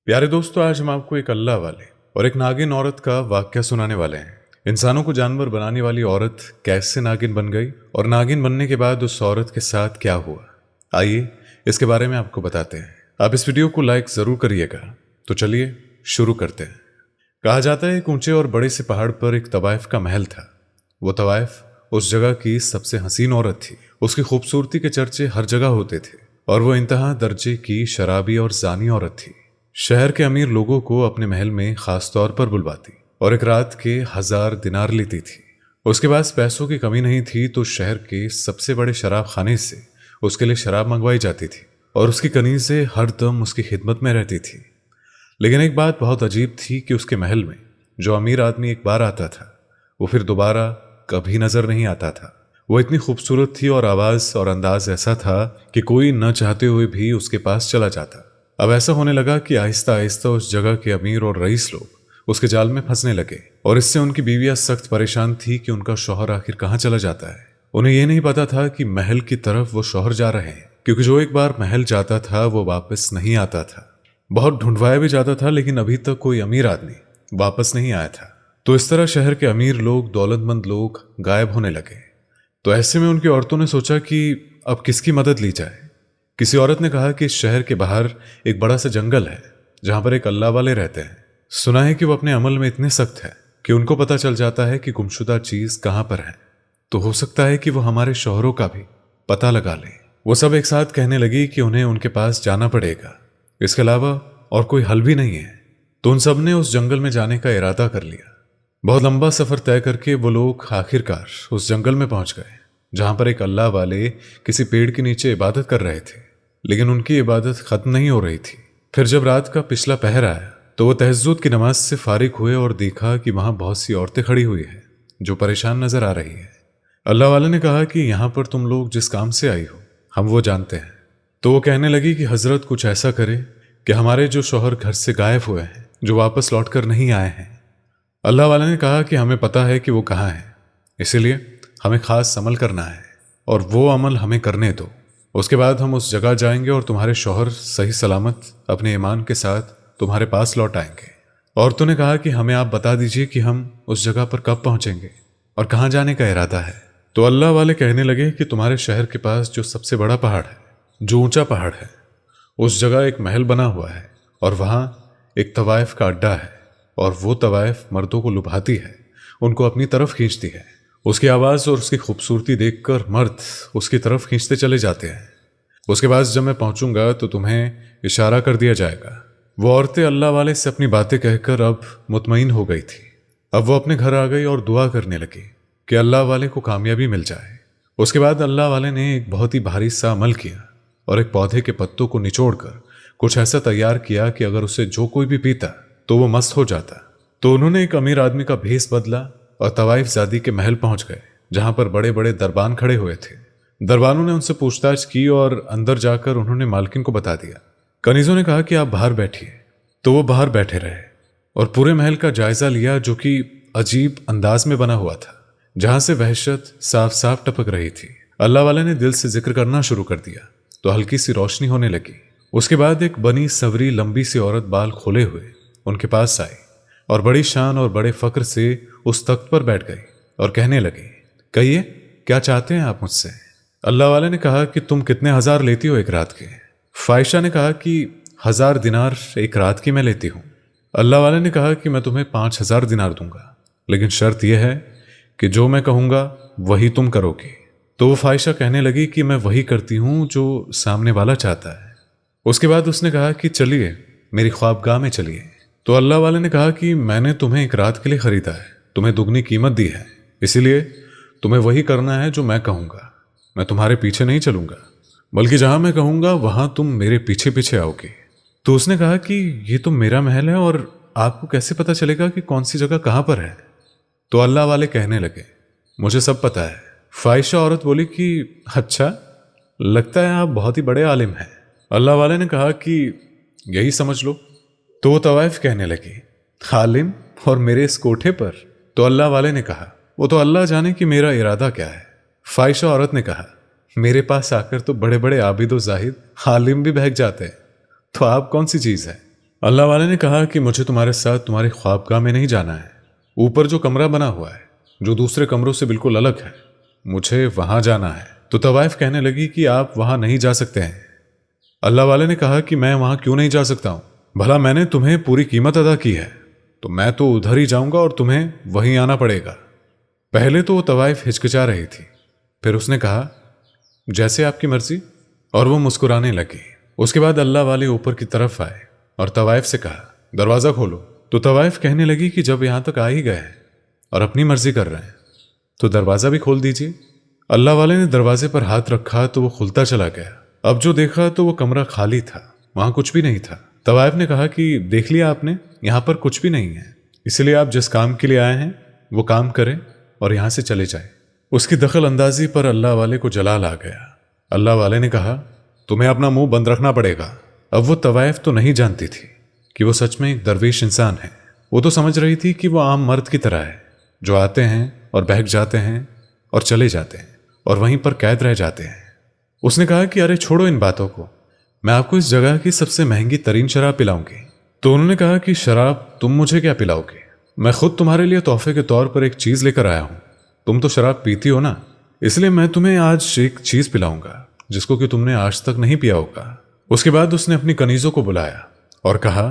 प्यारे दोस्तों, आज हम आपको एक अल्लाह वाले और एक नागिन औरत का वाक्य सुनाने वाले हैं। इंसानों को जानवर बनाने वाली औरत कैसे नागिन बन गई और नागिन बनने के बाद उस औरत के साथ क्या हुआ, आइए इसके बारे में आपको बताते हैं। आप इस वीडियो को लाइक जरूर करिएगा। तो चलिए शुरू करते हैं। कहा जाता है एक ऊंचे और बड़े से पहाड़ पर एक तवाइफ का महल था। वो तवाइफ उस जगह की सबसे हसीन औरत थी। उसकी खूबसूरती के चर्चे हर जगह होते थे और वो इंतहा दर्जे की शराबी और जानी औरत थी। शहर के अमीर लोगों को अपने महल में खास तौर पर बुलवाती और एक रात के 1000 दिनार लेती थी। उसके पास पैसों की कमी नहीं थी तो शहर के सबसे बड़े शराब खाने से उसके लिए शराब मंगवाई जाती थी और उसकी कनीज़ें हर दम उसकी खिदमत में रहती थी। लेकिन एक बात बहुत अजीब थी कि उसके महल में जो अमीर आदमी एक बार आता था वो फिर दोबारा कभी नजर नहीं आता था। वो इतनी खूबसूरत थी और आवाज और अंदाज ऐसा था कि कोई न चाहते हुए भी उसके पास चला जाता। अब ऐसा होने लगा कि आहिस्ता आहिस्ता उस जगह के अमीर और रईस लोग उसके जाल में फंसने लगे और इससे उनकी बीवियां सख्त परेशान थी कि उनका शौहर आखिर कहाँ चला जाता है। उन्हें यह नहीं पता था कि महल की तरफ वो शौहर जा रहे हैं, क्योंकि जो एक बार महल जाता था वो वापस नहीं आता था। बहुत ढूंढवाया भी जाता था लेकिन अभी तक कोई अमीर आदमी वापस नहीं आया था। तो इस तरह शहर के अमीर लोग, दौलतमंद लोग गायब होने लगे। तो ऐसे में उनकी औरतों ने सोचा कि अब किसकी मदद ली जाए। किसी औरत ने कहा कि इस शहर के बाहर एक बड़ा सा जंगल है जहां पर एक अल्लाह वाले रहते हैं। सुना है कि वो अपने अमल में इतने सख्त है कि उनको पता चल जाता है कि गुमशुदा चीज कहां पर है। तो हो सकता है कि वो हमारे शौहरों का भी पता लगा ले। वो सब एक साथ कहने लगी कि उन्हें उनके पास जाना पड़ेगा, इसके अलावा और कोई हल भी नहीं है। तो उन सब ने उस जंगल में जाने का इरादा कर लिया। बहुत लंबा सफर तय करके वो लोग आखिरकार उस जंगल में पहुंच गए जहां पर एक अल्लाह वाले किसी पेड़ के नीचे इबादत कर रहे थे। लेकिन उनकी इबादत खत्म नहीं हो रही थी। फिर जब रात का पिछला पहर आया तो वो तहज्जुद की नमाज से फारिग हुए और देखा कि वहां बहुत सी औरतें खड़ी हुई है जो परेशान नजर आ रही है। अल्लाह वाले ने कहा कि यहां पर तुम लोग जिस काम से आई हो हम वो जानते हैं। तो वो कहने लगी कि हजरत कुछ ऐसा करे कि हमारे जो शौहर घर से गायब हुए हैं, जो वापस लौट कर नहीं आए हैं। अल्लाह वाले ने कहा कि हमें पता है कि वो कहाँ है, इसीलिए हमें खास अमल करना है और वो अमल हमें करने दो। उसके बाद हम उस जगह जाएंगे और तुम्हारे शौहर सही सलामत अपने ईमान के साथ तुम्हारे पास लौट आएंगे। औरतों ने कहा कि हमें आप बता दीजिए कि हम उस जगह पर कब पहुंचेंगे और कहाँ जाने का इरादा है। तो अल्लाह वाले कहने लगे कि तुम्हारे शहर के पास जो सबसे बड़ा पहाड़ है, जो ऊंचा पहाड़ है, उस जगह एक महल बना हुआ है और वहाँ एक तवाइफ का अड्डा है और वो तवाइफ मर्दों को लुभाती है, उनको अपनी तरफ खींचती है। उसकी आवाज़ और उसकी खूबसूरती देखकर मर्द उसकी तरफ खींचते चले जाते हैं। उसके बाद जब मैं पहुंचूंगा तो तुम्हें इशारा कर दिया जाएगा। वो औरतें अल्लाह वाले से अपनी बातें कहकर अब मुतमईन हो गई थी। अब वो अपने घर आ गई और दुआ करने लगी कि अल्लाह वाले को कामयाबी मिल जाए। उसके बाद अल्लाह वाले ने एक बहुत ही भारी सा अमल किया और एक पौधे के पत्तों को निचोड़कर कुछ ऐसा तैयार किया कि अगर उसे जो कोई भी पीता तो वो मस्त हो जाता। तो उन्होंने एक अमीर आदमी का भेस बदला और तवाइफ जादी के महल पहुंच गए जहां पर बड़े बड़े दरबान खड़े हुए थे। दरबानों ने उनसे पूछताछ की और अंदर जाकर उन्होंने मालकिन को बता दिया। कनीजों ने कहा कि आप बाहर बैठिए। तो वो बाहर बैठे रहे और पूरे महल का जायजा लिया जो कि अजीब अंदाज में बना हुआ था, जहां से वहशत साफ साफ टपक रही थी। अल्लाह वाले ने दिल से जिक्र करना शुरू कर दिया तो हल्की सी रोशनी होने लगी। उसके बाद एक बनी सवरी लंबी सी औरत बाल खोले हुए उनके पास आई और बड़ी शान और बड़े फक्र से उस तख्त पर बैठ गई और कहने लगी, कहिए क्या चाहते हैं आप मुझसे। अल्लाह वाले ने कहा कि तुम कितने हजार लेती हो एक रात के। फाइशा ने कहा कि 1000 दिनार एक रात की मैं लेती हूँ। अल्लाह वाले ने कहा कि मैं तुम्हें 5000 दिनार दूंगा, लेकिन शर्त यह है कि जो मैं कहूँगा वही तुम करोगे। तो वो फाइशा कहने लगी कि मैं वही करती हूँ जो सामने वाला चाहता है। उसके बाद उसने कहा कि चलिए मेरी ख्वाबगाह में चलिए। तो अल्लाह वाले ने कहा कि मैंने तुम्हें एक रात के लिए खरीदा है, तुम्हें दुगनी कीमत दी है, इसीलिए तुम्हें वही करना है जो मैं कहूँगा। मैं तुम्हारे पीछे नहीं चलूंगा, बल्कि जहां मैं कहूँगा वहां तुम मेरे पीछे पीछे आओगे। तो उसने कहा कि ये तो मेरा महल है और आपको कैसे पता चलेगा कि कौन सी जगह कहाँ पर है। तो अल्लाह वाले कहने लगे, मुझे सब पता है। फाइशा औरत बोली कि अच्छा, लगता है आप बहुत ही बड़े आलिम हैं। अल्लाह वाले ने कहा कि यही समझ लो। तो वो तवाइफ कहने लगी, आलिम और मेरे इस कोठे पर। तो अल्लाह वाले ने कहा, वो तो अल्लाह जाने कि मेरा इरादा क्या है। फाइशा औरत ने कहा, मेरे पास आकर तो बड़े बड़े आबिद व जाहिद आलिम भी बहक जाते हैं, तो आप कौन सी चीज़ है। अल्लाह वाले ने कहा कि मुझे तुम्हारे साथ तुम्हारे ख्वाबगाह में नहीं जाना है। ऊपर जो कमरा बना हुआ है, जो दूसरे कमरों से बिल्कुल अलग है, मुझे वहां जाना है। तो तवाइफ कहने लगी कि आप वहां नहीं जा सकते हैं। अल्लाह वाले ने कहा कि मैं वहां क्यों नहीं जा सकता हूं? भला मैंने तुम्हें पूरी कीमत अदा की है, तो मैं तो उधर ही जाऊंगा और तुम्हें वहीं आना पड़ेगा। पहले तो वो तवाइफ हिचकिचा रही थी, फिर उसने कहा जैसे आपकी मर्जी, और वो मुस्कुराने लगी। उसके बाद अल्लाह वाले ऊपर की तरफ आए और तवाइफ से कहा दरवाज़ा खोलो। तो तवाइफ कहने लगी कि जब यहां तक आ ही गए हैं और अपनी मर्जी कर रहे हैं तो दरवाज़ा भी खोल दीजिए। अल्लाह वाले ने दरवाजे पर हाथ रखा तो वो खुलता चला गया। अब जो देखा तो वो कमरा खाली था, वहां कुछ भी नहीं था। तवाइफ ने कहा कि देख लिया आपने, यहाँ पर कुछ भी नहीं है, इसलिए आप जिस काम के लिए आए हैं वो काम करें और यहाँ से चले जाए। उसकी दखल अंदाजी पर अल्लाह वाले को जलाल आ गया। अल्लाह वाले ने कहा तुम्हें अपना मुंह बंद रखना पड़ेगा। अब वो तवाइफ तो नहीं जानती थी कि वो सच में एक दरवेश इंसान है। वो तो समझ रही थी कि वो आम मर्द की तरह है, जो आते हैं और बहक जाते हैं और चले जाते हैं और वहीं पर कैद रह जाते हैं। उसने कहा कि अरे छोड़ो इन बातों को, मैं आपको इस जगह की सबसे महंगी तरीन शराब पिलाऊंगी। तो उन्होंने कहा कि शराब तुम मुझे क्या पिलाओगे? मैं खुद तुम्हारे लिए तोहफे के तौर पर एक चीज लेकर आया हूं। तुम तो शराब पीती हो ना, इसलिए मैं तुम्हें आज एक चीज पिलाऊंगा जिसको कि तुमने आज तक नहीं पिया होगा। उसके बाद उसने अपनी कनीजों को बुलाया और कहा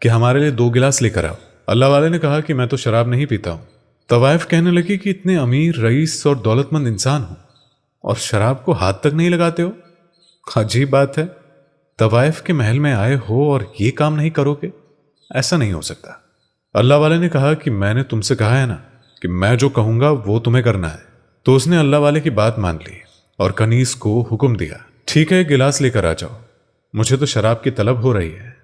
कि हमारे लिए 2 गिलास लेकर आओ। अल्लाह वाले ने कहा कि मैं तो शराब नहीं पीता हूं। तवाइफ कहने लगी कि इतने अमीर, रईस और दौलतमंद इंसान हो और शराब को हाथ तक नहीं लगाते हो। अजीब बात है, तवाइफ के महल में आए हो और ये काम नहीं करोगे? ऐसा नहीं हो सकता। अल्लाह वाले ने कहा कि मैंने तुमसे कहा है ना कि मैं जो कहूंगा वो तुम्हें करना है। तो उसने अल्लाह वाले की बात मान ली और कनीज को हुक्म दिया ठीक है, गिलास लेकर आ जाओ, मुझे तो शराब की तलब हो रही है।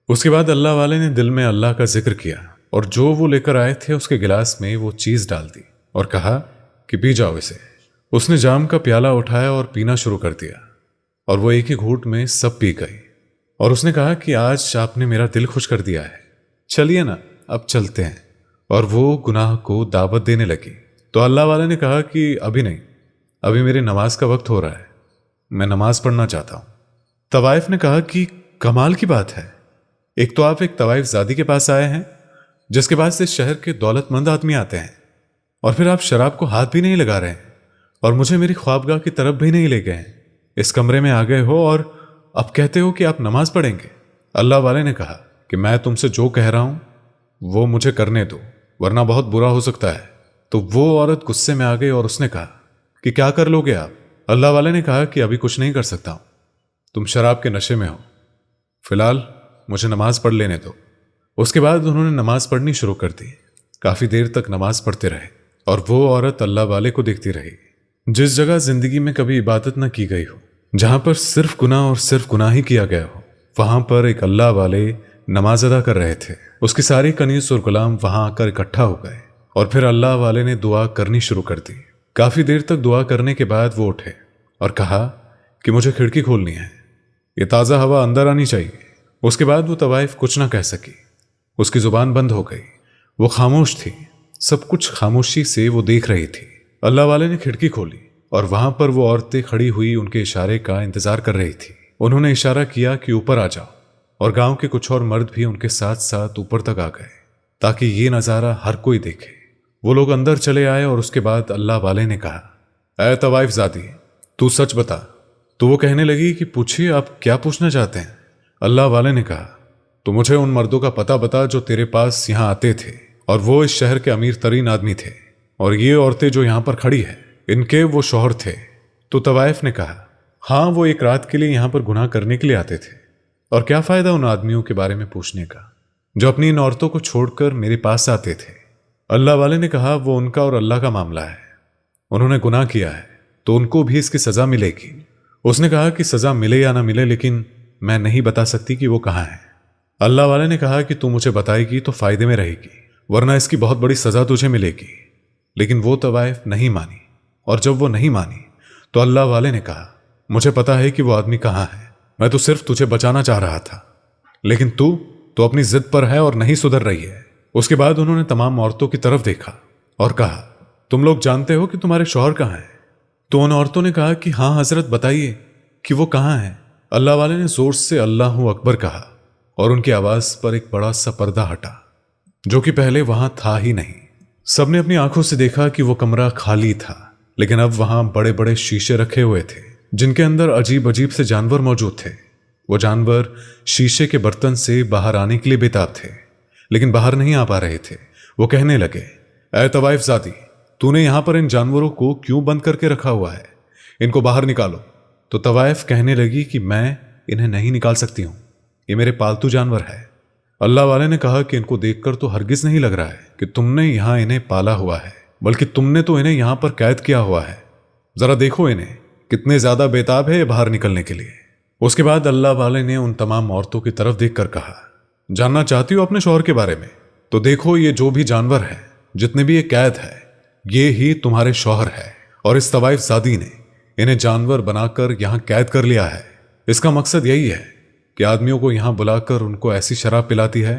उसके बाद अल्लाह वाले ने दिल में अल्लाह का जिक्र किया और जो वो लेकर आए थे उसके गिलास में वो चीज डाल दी और कहा कि पी जाओ इसे। उसने जाम का प्याला उठाया और पीना शुरू कर दिया और वो एक ही घूंट में सब पी गई। और उसने कहा कि आज आपने मेरा दिल खुश कर दिया है, चलिए ना अब चलते हैं। और वो गुनाह को दावत देने लगी। तो अल्लाह वाले ने कहा कि अभी नहीं, अभी मेरी नमाज का वक्त हो रहा है, मैं नमाज पढ़ना चाहता हूं। तवाइफ ने कहा कि कमाल की बात है, एक तो आप एक तवाइफ ज़ादी के पास आए हैं जिसके पास इस शहर के दौलतमंद आदमी आते हैं, और फिर आप शराब को हाथ भी नहीं लगा रहे हैं और मुझे मेरी ख्वाबगाह की तरफ भी नहीं ले गए हैं। इस कमरे में आ गए हो और अब कहते हो कि आप नमाज पढ़ेंगे। अल्लाह वाले ने कहा कि मैं तुमसे जो कह रहा हूं वो मुझे करने दो, वरना बहुत बुरा हो सकता है। तो वो औरत गुस्से में आ गई और उसने कहा कि क्या कर लोगे आप? अल्लाह वाले ने कहा कि अभी कुछ नहीं कर सकता हूं, तुम शराब के नशे में हो, फिलहाल मुझे नमाज पढ़ लेने दो। उसके बाद उन्होंने नमाज पढ़नी शुरू कर दी। काफी देर तक नमाज पढ़ते रहे और वो औरत अल्लाह वाले को देखती रही। जिस जगह जिंदगी में कभी इबादत न की गई हो, जहां पर सिर्फ गुनाह और सिर्फ गुनाह ही किया गया हो, वहां पर एक अल्लाह वाले नमाज अदा कर रहे थे। उसकी सारी कनीज और गुलाम वहां आकर इकट्ठा हो गए और फिर अल्लाह वाले ने दुआ करनी शुरू कर दी। काफी देर तक दुआ करने के बाद वो उठे और कहा कि मुझे खिड़की खोलनी है, ये ताज़ा हवा अंदर आनी चाहिए। उसके बाद वो तवाइफ कुछ ना कह सकी, उसकी जुबान बंद हो गई, वो खामोश थी, सब कुछ खामोशी से वो देख रही थी। अल्लाह वाले ने खिड़की खोली और वहां पर वो औरतें खड़ी हुई उनके इशारे का इंतजार कर रही थी। उन्होंने इशारा किया कि ऊपर आ जाओ और गांव के कुछ और मर्द भी उनके साथ साथ ऊपर तक आ गए ताकि ये नज़ारा हर कोई देखे। वो लोग अंदर चले आए और उसके बाद अल्लाह वाले ने कहा, ऐ तवाइफ ज़ादी, तू सच बता। तो वो कहने लगी कि पूछिए, आप क्या पूछना चाहते हैं? अल्लाह वाले ने कहा, तो मुझे उन मर्दों का पता बता जो तेरे पास यहाँ आते थे और वो इस शहर के अमीर तरीन आदमी थे, और ये औरतें जो यहाँ पर खड़ी है इनके वो शौहर थे। तो तवाइफ ने कहा, हाँ, वो एक रात के लिए यहाँ पर गुनाह करने के लिए आते थे, और क्या फ़ायदा उन आदमियों के बारे में पूछने का जो अपनी इन औरतों को छोड़कर मेरे पास आते थे। अल्लाह वाले ने कहा, वो उनका और अल्लाह का मामला है, उन्होंने गुनाह किया है तो उनको भी इसकी सज़ा मिलेगी। उसने कहा कि सज़ा मिले या ना मिले, लेकिन मैं नहीं बता सकती कि वो कहाँ है। अल्लाह वाले ने कहा कि तू मुझे बताएगी तो फ़ायदे में रहेगी, वरना इसकी बहुत बड़ी सज़ा तुझे मिलेगी। लेकिन वो तवाइफ नहीं मानी, और जब वो नहीं मानी तो अल्लाह वाले ने कहा, मुझे पता है कि वो आदमी कहाँ है, मैं तो सिर्फ तुझे बचाना चाह रहा था, लेकिन तू तो अपनी जिद पर है और नहीं सुधर रही है। उसके बाद उन्होंने तमाम औरतों की तरफ देखा और कहा, तुम लोग जानते हो कि तुम्हारे शौहर कहाँ हैं? तो उन औरतों ने कहा कि हाँ हजरत, बताइए कि वो कहाँ हैं। अल्लाह वाले ने जोर से अल्लाहू अकबर कहा اور उनकी आवाज पर एक बड़ा सा पर्दा हटा जो कि पहले वहां था ही नहीं। सबने अपनी आंखों से देखा कि वो कमरा खाली था, लेकिन अब वहां बड़े बड़े शीशे रखे हुए थे जिनके अंदर अजीब अजीब से जानवर मौजूद थे। वो जानवर शीशे के बर्तन से बाहर आने के लिए बेताब थे, लेकिन बाहर नहीं आ पा रहे थे। वो कहने लगे, ऐ तवाइफ ज़ादी, तूने यहां पर इन जानवरों को क्यों बंद करके रखा हुआ है? इनको बाहर निकालो। तो तवाइफ कहने लगी कि मैं इन्हें नहीं निकाल सकती हूं, ये मेरे पालतू जानवर है। अल्लाह वाले ने कहा कि इनको देखकर तो हरगिज नहीं लग रहा है कि तुमने यहां इन्हें पाला हुआ है, बल्कि तुमने तो इन्हें यहां पर कैद किया हुआ है। जरा देखो इन्हें कितने ज्यादा बेताब है बाहर निकलने के लिए। उसके बाद अल्लाह वाले ने उन तमाम औरतों की तरफ देखकर कहा, जानना चाहती हो अपने शौहर के बारे में? तो देखो ये जो भी जानवर है, जितने भी ये कैद है, ये ही तुम्हारे शौहर है। और इस तवाइफ ज़ादी ने इन्हें जानवर बनाकर यहां कैद कर लिया है। इसका मकसद यही है कि आदमियों को यहां बुलाकर उनको ऐसी शराब पिलाती है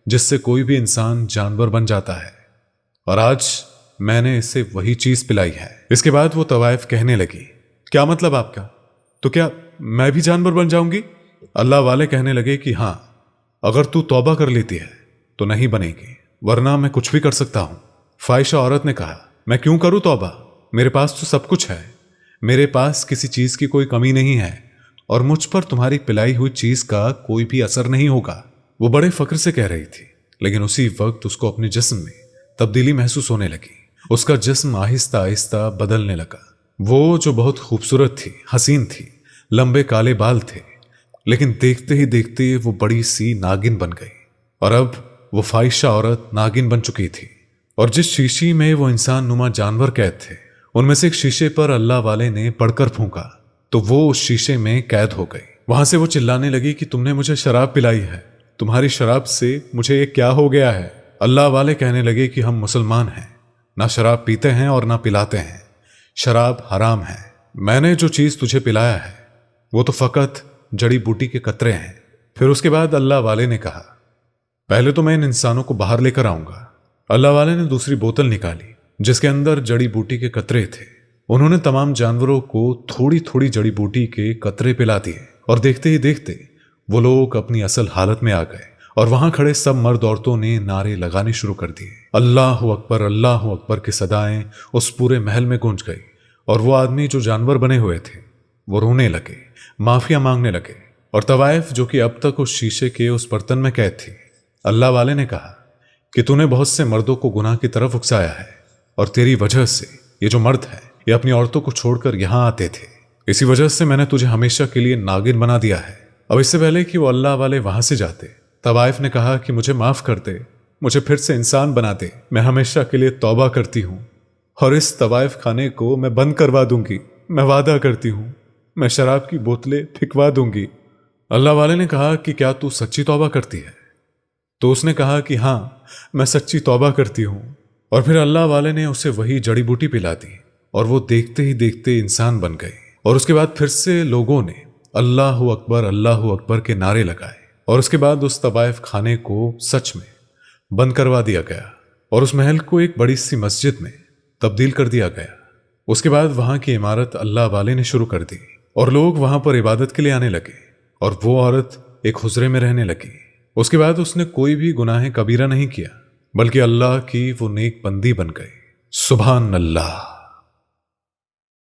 जिससे कोई भी इंसान जानवर बन जाता है, और आज मैंने इसे वही चीज पिलाई है। इसके बाद वो तवाइफ कहने लगी, क्या मतलब आपका? तो क्या मैं भी जानवर बन जाऊंगी? अल्लाह वाले कहने लगे कि हां, अगर तू तौबा कर लेती है तो नहीं बनेगी, वरना मैं कुछ भी कर सकता हूं। फाइशा औरत ने कहा, मैं क्यों करूं तौबा? मेरे पास तो सब कुछ है, मेरे पास किसी चीज की कोई कमी नहीं है, और मुझ पर तुम्हारी पिलाई हुई चीज का कोई भी असर नहीं होगा। वो बड़े फक्र से कह रही थी, लेकिन उसी वक्त उसको अपने जिस्म में तब्दीली महसूस होने लगी। उसका जिस्म आहिस्ता आहिस्ता बदलने लगा। वो जो बहुत खूबसूरत थी, हसीन थी, लंबे काले बाल थे, लेकिन देखते ही देखते वो बड़ी सी नागिन बन गई। और अब वो फाहिशा औरत नागिन बन चुकी थी। और जिस शीशी में वो इंसान नुमा जानवर कैद थे, उनमें से एक शीशे पर अल्लाह वाले ने पड़कर फूंका तो वो उस शीशे में कैद हो गई। वहां से वो चिल्लाने लगी कि तुमने मुझे शराब पिलाई है, तुम्हारी शराब से मुझे ये क्या हो गया है? अल्लाह वाले कहने लगे कि हम मुसलमान हैं, ना शराब पीते हैं और ना पिलाते हैं, शराब हराम है। मैंने जो चीज तुझे पिलाया है वो तो फकत जड़ी बूटी के कतरे हैं। फिर उसके बाद अल्लाह वाले ने कहा, पहले तो मैं इन इंसानों को बाहर लेकर आऊंगा। अल्लाह वाले ने दूसरी बोतल निकाली जिसके अंदर जड़ी बूटी के कतरे थे। उन्होंने तमाम जानवरों को थोड़ी थोड़ी जड़ी बूटी के कतरे पिला दिए, और देखते ही देखते वो लोग अपनी असल हालत में आ गए। और वहां खड़े सब मर्द औरतों ने नारे लगाने शुरू कर दिए। अल्लाहु अकबर की सदाएं उस पूरे महल में गूंज गई। और वो आदमी जो जानवर बने हुए थे वो रोने लगे, माफिया मांगने लगे। और तवाइफ जो कि अब तक उस शीशे के उस बर्तन में कैद थी, अल्लाह वाले ने कहा कि तूने बहुत से मर्दों को गुनाह की तरफ उकसाया है, और तेरी वजह से ये जो मर्द है ये अपनी औरतों को छोड़कर यहां आते थे। इसी वजह से मैंने तुझे हमेशा के लिए नागिन बना दिया है। अब इससे पहले कि वो अल्लाह वाले वहां से जाते, तवाइफ ने कहा कि मुझे माफ कर दे, मुझे फिर से इंसान बना दे, मैं हमेशा के लिए तौबा करती हूँ, और इस तवाइफ खाने को मैं बंद करवा दूंगी। मैं वादा करती हूँ, मैं शराब की बोतलें फिकवा दूंगी। अल्लाह वाले ने कहा कि क्या तू सच्ची तौबा करती है? तो उसने कहा कि हाँ, मैं सच्ची तौबा करती हूँ। और फिर अल्लाह वाले ने उसे वही जड़ी बूटी पिला दी, और वो देखते ही देखते इंसान बन गई। और उसके बाद फिर से लोगों ने अल्लाहु अकबर के नारे लगाए, और उसके बाद उस तवाइफ खाने को सच में बंद करवा दिया गया, और उस महल को एक बड़ी सी मस्जिद में तब्दील कर दिया गया। उसके बाद वहां की इमारत अल्लाह वाले ने शुरू कर दी, और लोग वहां पर इबादत के लिए आने लगे, और वो औरत एक हुजरे में रहने लगी। उसके बाद उसने कोई भी गुनाह कबीरा नहीं किया, बल्कि अल्लाह की वो नेक बंदी बन गई। सुभान अल्लाह।